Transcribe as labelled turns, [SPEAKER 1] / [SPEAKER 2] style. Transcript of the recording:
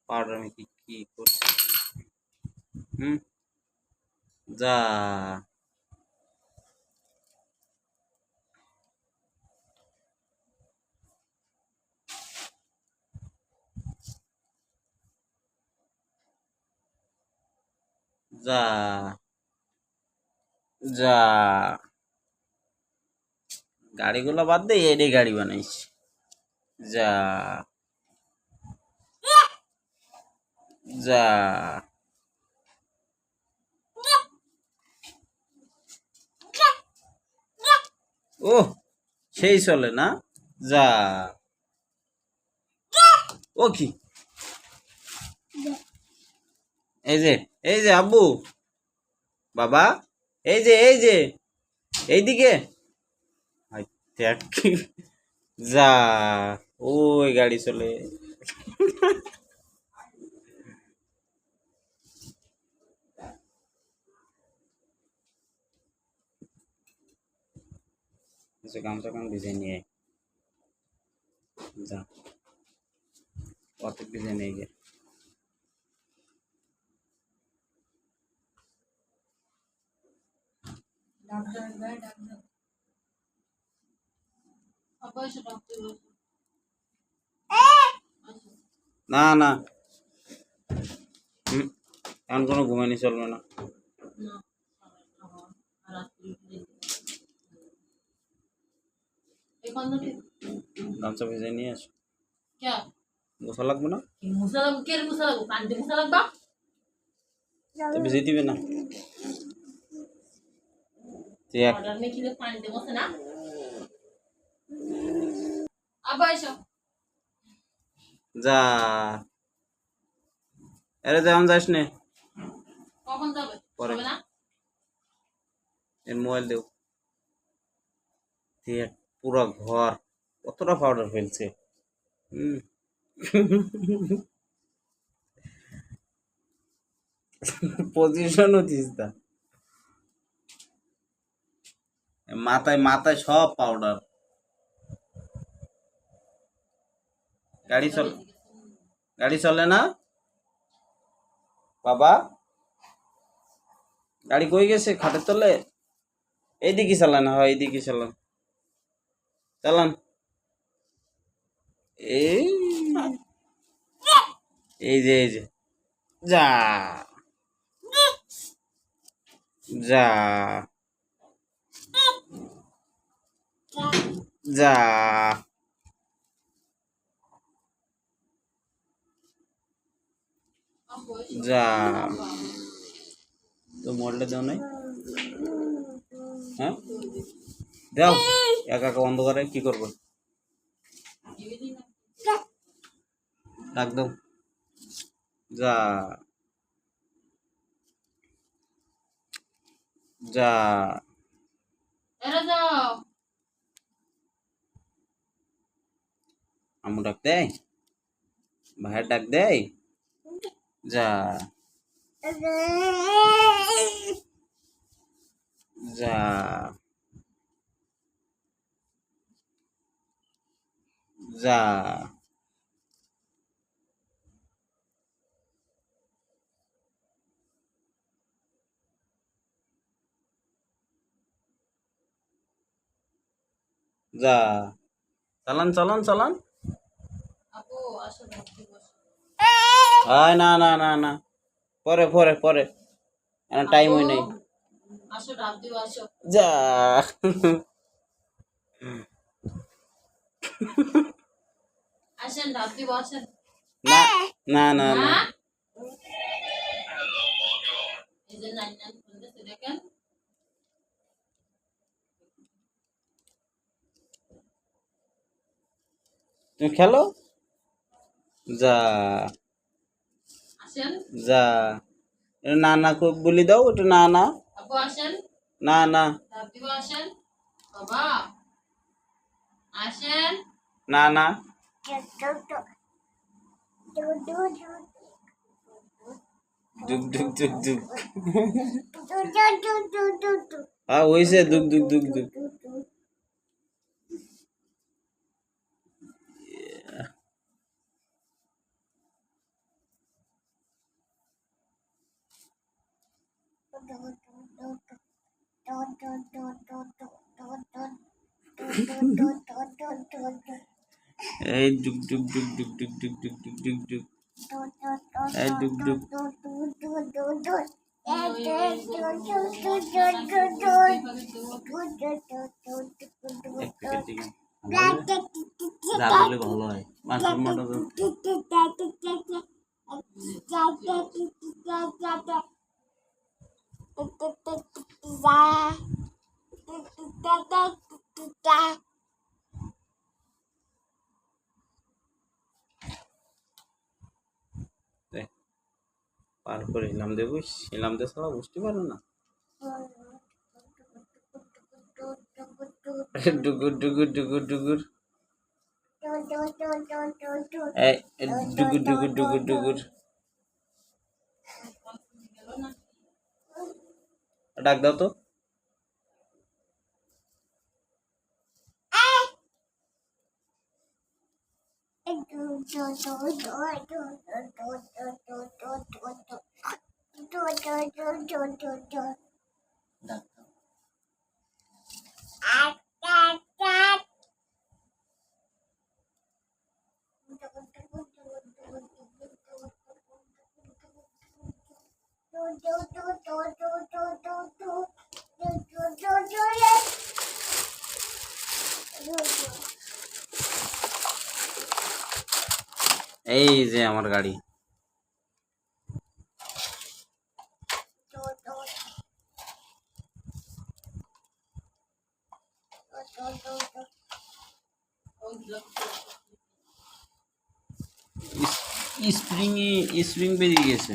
[SPEAKER 1] Powder আমি কি করছি? যা যা যা গাড়িগুলো বাদ দে, এডি গাড়ি বানাইছি। যা যা ও সেই চলে না। যা ও কি এই যে আব্বু বাবা, এই যে এইদিকে দেখ। যা ওই গাড়ি চলে। গামছা কাম ভিজে নিয়ে যা, অত ভিজে নিয়ে গে। না না এখন কোনো ঘুমানি চলবে না। গামছা ভিজে নিয়ে আসো। গোসা লাগবে না, ভিজে দিবে না। যা আরে যেমন যাস নে, কখন যাবে পরে না। এর মোবাইল দেও। দেখ পুরো ঘর কতটা পাউডার ফেলছে। পজিশনও দিস না, মাথায় মাথায় সব পাউডার। গাড়ি চলে না বাবা, গাড়ি কই গেছে? খাটের তলে। এইদিকে চালান, হয় এইদিকে চালান, চালান। এই এই যে যা যা যা যা তো মোবাইলটা দাও নাই, হ্যাঁ দাও। একা একা বন্ধ করে কি করবো? ডাক দাও। যা যা আম্মু ডাক দেয়, ভাইয়ের ডাক দেয়। যা যা যা যা চালান চালান চালান। না না না না, পরে পরে পরে, টাইম হয় নাই। যা না না না না তুমি খেলো। যা যা না না বলি দাও, ওটা না না না না না না দুক দুক দুক দুক। হ্যাঁ হয়েছে, দুক দুক দুক দুক। এই ডুক ডুক ডুক ডুক ডুক ডুক ডুক ডুক ডুক ডুক এই ডুক ডুক যা করলে ভালো হয় মাছের মাথা পার করে এলাম দেবো এলাম দে ছাড়া বুঝতে পারো না ডুগুর ডুগুর ডুগুর ডুগুর এই ডুগুর ডুগুর ডুগুর ডুগুর ডাক দাও তো এই যে আমার গাড়ি স্প্রিং বেরিয়ে গেছে